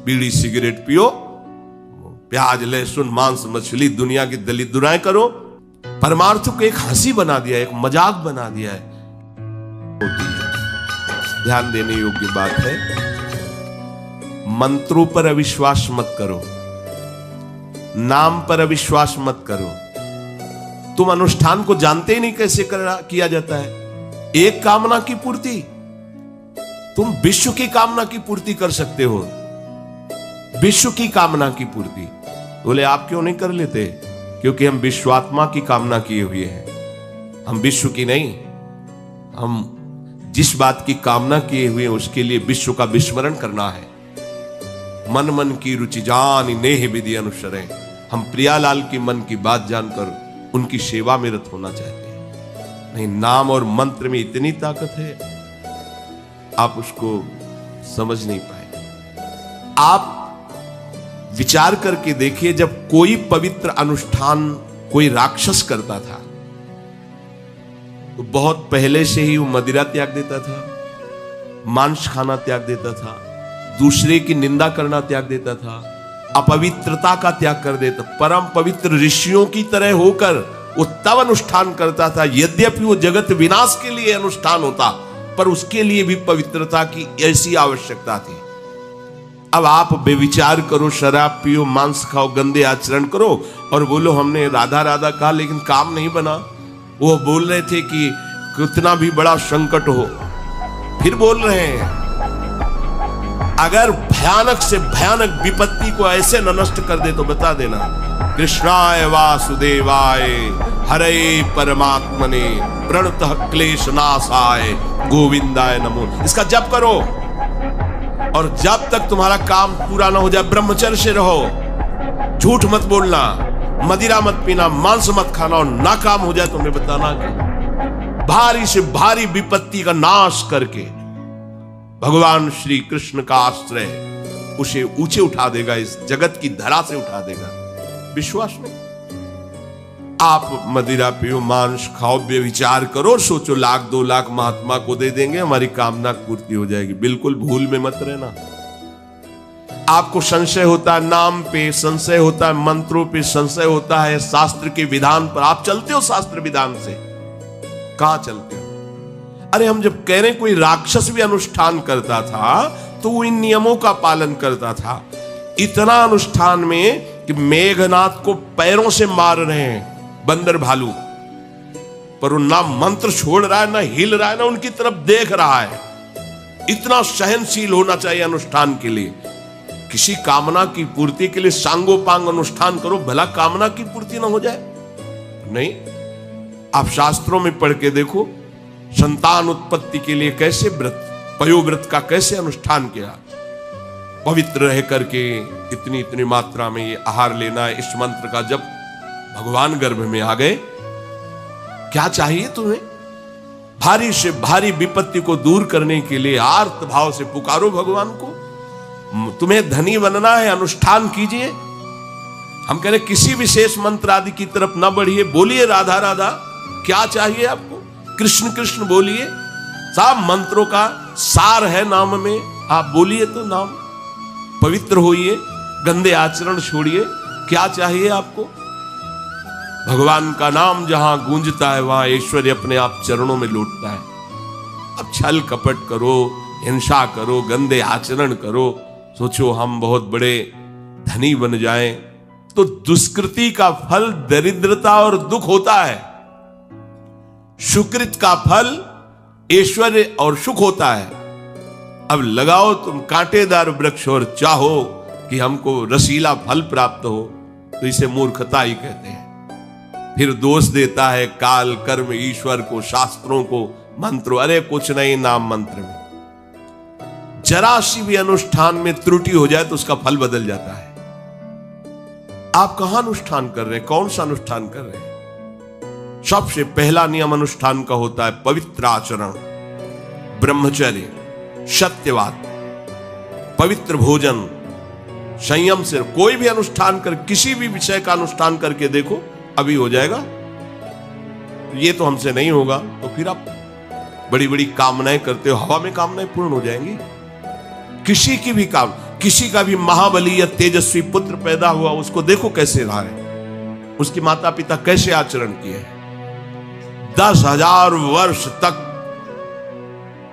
बीड़ी cigarette पियो, प्याज लहसुन मांस मछली दुनिया की दलित दुराएं करो, परमार्थ को एक हंसी बना दिया, एक मजाक बना दिया है। ध्यान देने योग्य बात है, मंत्रों पर अविश्वास मत करो, नाम पर अविश्वास मत करो। तुम अनुष्ठान को जानते ही नहीं कैसे किया जाता है। एक कामना की पूर्ति, तुम विश्व की कामना की पूर्ति कर सकते हो, विश्व की कामना की पूर्ति। बोले आप क्यों नहीं कर लेते? क्योंकि हम विश्वात्मा की कामना किए हुए हैं, हम विश्व की नहीं। हम जिस बात की कामना किए हुए हैं उसके लिए विश्व का विस्मरण करना है। मन मन की रुचि जान नेह विधि अनुसरें। हम प्रियालाल की मन की बात जानकर उनकी सेवा में रत होना चाहते हैं। नहीं, नाम और मंत्र में इतनी ताकत है, आप उसको समझ नहीं पाए। आप विचार करके देखिए, जब कोई पवित्र अनुष्ठान कोई राक्षस करता था तो बहुत पहले से ही वो मदिरा त्याग देता था, मांस खाना त्याग देता था, दूसरे की निंदा करना त्याग देता था, अपवित्रता का त्याग कर देता। परम पवित्र ऋषियों की तरह होकर वो तब अनुष्ठान करता था, यद्यपि वो जगत विनाश के लिए अनुष्ठान होता, पर उसके लिए भी पवित्रता की ऐसी आवश्यकता थी। अब आप बेविचार करो, शराब पियो, मांस खाओ, गंदे आचरण करो और बोलो हमने राधा राधा कहा लेकिन काम नहीं बना। वो बोल रहे थे कि कितना भी बड़ा संकट हो, फिर बोल रहे हैं। अगर भयानक से भयानक विपत्ति को ऐसे न नष्ट कर दे तो बता देना, कृष्णाय वासुदेवाय हरे परमात्मने प्रणतः क्लेश नाशाय गोविंदाय नमो। इसका जप करो और जब तक तुम्हारा काम पूरा ना हो जाए ब्रह्मचर्य से रहो। झूठ मत बोलना, मदिरा मत पीना, मांस मत खाना, और ना काम हो जाए तो हमें बताना कि भारी से भारी विपत्ति का नाश करके भगवान श्री कृष्ण का आश्रय उसे ऊंचे उठा देगा, इस जगत की धरा से उठा देगा। विश्वास नहीं? आप मदिरा पियो, मांस खाओ, बेविचार करो, सोचो 1,00,000 2,00,000 महात्मा को दे देंगे, हमारी कामना पूर्ति हो जाएगी। बिल्कुल भूल में मत रहना। आपको संशय होता है नाम पे, संशय होता है मंत्रों पे, संशय होता है शास्त्र के विधान पर। आप चलते हो शास्त्र विधान से? कहां चलते हो? अरे हम जब कह रहे कोई राक्षस भी अनुष्ठान करता था तो वो इन नियमों का पालन करता था। इतना अनुष्ठान में कि मेघनाथ को पैरों से मार रहे हैं बंदर भालू, पर वो ना मंत्र छोड़ रहा है, ना हिल रहा है, ना उनकी तरफ देख रहा है। इतना सहनशील होना चाहिए अनुष्ठान के लिए। किसी कामना की पूर्ति के लिए सांगोपांग अनुष्ठान करो, भला कामना की पूर्ति ना हो जाए? नहीं। आप शास्त्रों में पढ़ के देखो, संतान उत्पत्ति के लिए कैसे व्रत, पयोव्रत का कैसे अनुष्ठान किया। पवित्र रह करके इतनी इतनी मात्रा में ये आहार लेना है। इस मंत्र का जब भगवान गर्भ में आ गए, क्या चाहिए तुम्हें? भारी से भारी विपत्ति को दूर करने के लिए आर्त भाव से पुकारो भगवान को। तुम्हें धनी बनना है, अनुष्ठान कीजिए। हम कह रहे किसी विशेष मंत्र आदि की तरफ ना बढ़िए, बोलिए राधा राधा। क्या चाहिए आपको? कृष्ण कृष्ण बोलिए। सब मंत्रों का सार है नाम में, आप बोलिए तो नाम। पवित्र होइए, गंदे आचरण छोड़िए। क्या चाहिए आपको? भगवान का नाम जहां गूंजता है वहां ऐश्वर्य अपने आप चरणों में लौटता है। अब छल कपट करो, हिंसा करो, गंदे आचरण करो, सोचो हम बहुत बड़े धनी बन जाएं, तो दुष्कृति का फल दरिद्रता और दुख होता है। सुकृत का फल ऐश्वर्य और सुख होता है। अब लगाओ तुम कांटेदार वृक्ष और चाहो कि हमको रसीला फल प्राप्त हो, तो इसे मूर्खता ही कहते हैं। फिर दोष देता है काल, कर्म, ईश्वर को, शास्त्रों को, मंत्रों। अरे कुछ नहीं, नाम मंत्र में जरा सी भी अनुष्ठान में त्रुटि हो जाए तो उसका फल बदल जाता है। आप कहां अनुष्ठान कर रहे हैं? कौन सा अनुष्ठान कर रहे हैं? सबसे पहला नियम अनुष्ठान का होता है पवित्र आचरण, ब्रह्मचर्य, सत्यवाद, पवित्र भोजन, संयम से। कोई भी अनुष्ठान कर, किसी भी विषय का अनुष्ठान करके देखो, अभी हो जाएगा। ये तो हमसे नहीं होगा, तो फिर आप बड़ी बड़ी कामनाएं करते हो, हवा में कामनाएं पूर्ण हो जाएंगी। किसी की भी काम, किसी का भी महाबली या तेजस्वी पुत्र पैदा हुआ, उसको देखो कैसे रहा है, उसके माता पिता कैसे आचरण किए। 10,000 वर्ष तक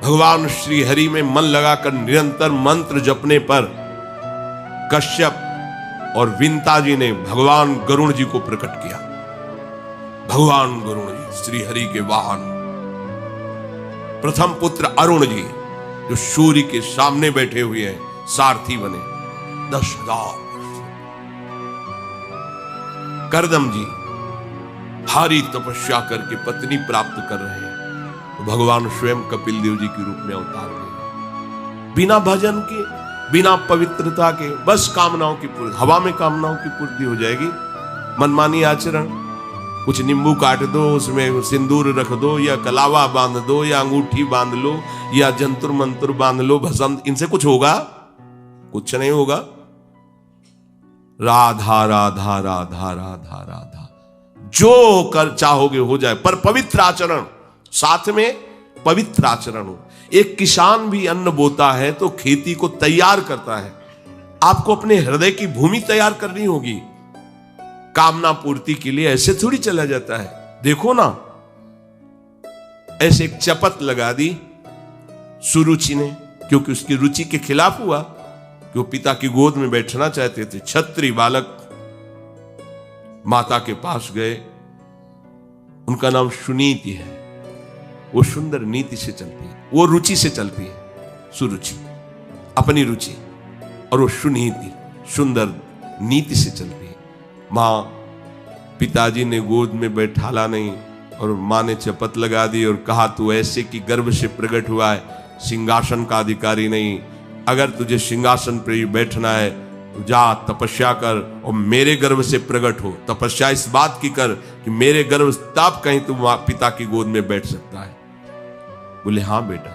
भगवान श्री हरि में मन लगाकर निरंतर मंत्र जपने पर कश्यप और विंता जी ने भगवान गरुण जी को प्रकट किया। भगवान गरुण जी श्री हरि के वाहन, प्रथम पुत्र अरुण जी जो सूर्य के सामने बैठे हुए हैं, सारथी बने 10,000। करदम जी भारी तपस्या करके पत्नी प्राप्त कर रहे हैं, तो भगवान स्वयं कपिल देव जी के रूप में अवतार ले, बिना भजन के, बिना पवित्रता के, बस कामनाओं की पूर्ति, हवा में कामनाओं की पूर्ति हो जाएगी। मनमानी आचरण, कुछ नींबू काट दो, उसमें सिंदूर रख दो, या कलावा बांध दो, या अंगूठी बांध लो, या जंतुर मंत्र बांध लो, भस्म, इनसे कुछ होगा? कुछ नहीं होगा। राधा राधा राधा राधा राधा, जो कर चाहोगे हो जाए, पर पवित्र आचरण, साथ में पवित्र आचरण हो। एक किसान भी अन्न बोता है तो खेती को तैयार करता है, आपको अपने हृदय की भूमि तैयार करनी होगी। कामना पूर्ति के लिए ऐसे थोड़ी चला जाता है। देखो ना, ऐसे एक चपत लगा दी सुरुचि ने, क्योंकि उसकी रुचि के खिलाफ हुआ कि वो पिता की गोद में बैठना चाहते थे। छत्री बालक माता के पास गए, उनका नाम सुनीति है, वो सुंदर नीति से चलती है, वो रुचि से चलती है, सुरुचि अपनी रुचि, और वो सुनीति सुंदर नीति से चलती है। मां, पिताजी ने गोद में बैठाला नहीं, और मां ने चपत लगा दी और कहा तू ऐसे कि गर्भ से प्रकट हुआ है, सिंहासन का अधिकारी नहीं, अगर तुझे सिंहासन पर बैठना है तो जा तपस्या कर और मेरे गर्भ से प्रकट हो। तपस्या इस बात की कर कि मेरे गर्भ तब कहीं तू पिता की गोद में बैठ सकता है। बोले हाँ बेटा।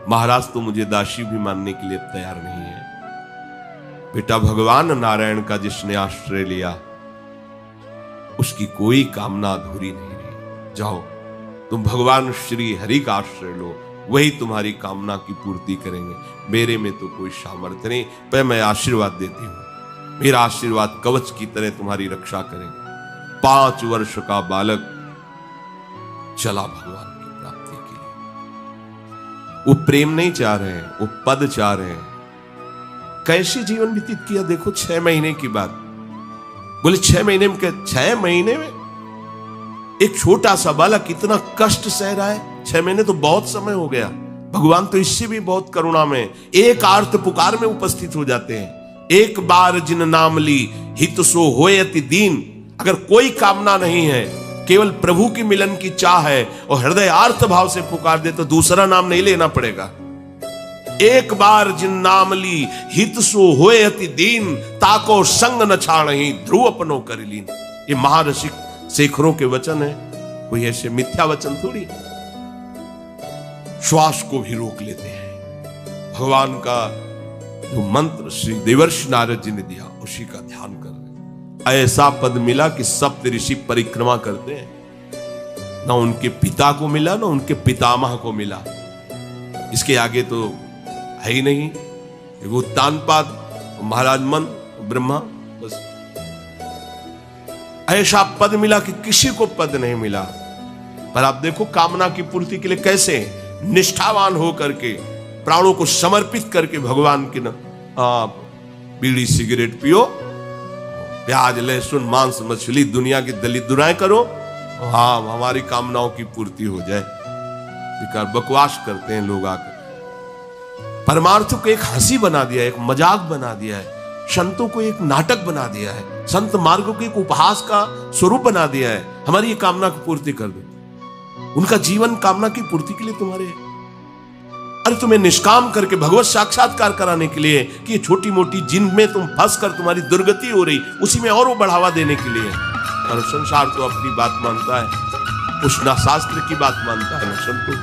महाराज तो मुझे दासी भी मानने के लिए तैयार नहीं है। बेटा, भगवान नारायण का जिसने आश्रय लिया उसकी कोई कामना अधूरी नहीं रही। जाओ तुम भगवान श्री हरि का आश्रय लो, वही तुम्हारी कामना की पूर्ति करेंगे। मेरे में तो कोई सामर्थ्य नहीं, पर मैं आशीर्वाद देती हूं, मेरा आशीर्वाद कवच की तरह तुम्हारी रक्षा करेंगे। 5 वर्ष का बालक चला भगवान की प्राप्ति के लिए। वो प्रेम नहीं चाह रहे हैं, वो पद चाह रहे हैं। कैसे जीवन व्यतीत किया देखो। 6 महीने की बात, बोले 6 महीने में, 6 महीने में एक छोटा सा बालक इतना कष्ट सह रहा है। 6 महीने तो बहुत समय हो गया। भगवान तो इससे भी बहुत करुणा में एक आर्त पुकार में उपस्थित हो जाते हैं। एक बार जिन नाम ली हित सो होए अति दीन। अगर कोई कामना नहीं है, केवल प्रभु की मिलन की चाह है और हृदय आर्त भाव से पुकार दे तो दूसरा नाम नहीं लेना पड़ेगा। एक बार जिन नाम ली हित सो होए अति दीन, ताको संग न छाड़हि ध्रुव अपनो कर लीन। ये महारसिक शेखरों के वचन है, कोई ऐसे मिथ्या वचन थोड़ी। श्वास को भी रोक लेते हैं। भगवान का जो मंत्र श्री देवर्षि नारद जी ने दिया उसी का ध्यान कर रहे। ऐसा पद मिला कि सप्त ऋषि परिक्रमा करते हैं। ना उनके पिता को मिला, ना उनके पितामह को मिला। इसके आगे तो है ही नहीं। वो उत्तानपाद, महाराज मन, ब्रह्मा, बस ऐसा पद मिला कि किसी को पद नहीं मिला। पर आप देखो कामना की पूर्ति के लिए कैसे निष्ठावान हो करके, प्राणों को समर्पित करके भगवान की न आप बीड़ी सिगरेट पियो, प्याज लहसुन मांस मछली दुनिया की दलित दुराएं करो, हाँ हमारी कामनाओं की पूर्ति हो जाए। बेकार बकवास करते हैं लोग आकर। परमार्थ को एक हंसी बना दिया है, एक मजाक बना दिया है, संतों को एक नाटक बना दिया है, संत मार्ग को एक उपहास का स्वरूप बना दिया है। हमारी ये कामना की पूर्ति कर दो। उनका जीवन कामना की पूर्ति के लिए तुम्हारे, अरे तुम्हें निष्काम करके भगवत साक्षात्कार कराने के लिए कि ये छोटी मोटी जिनमें तुम फंस कर तुम्हारी दुर्गति हो रही, उसी में और वो बढ़ावा देने के लिए। पर संसार तो अपनी बात मानता है, उष्णा शास्त्र की बात मानता है। संतों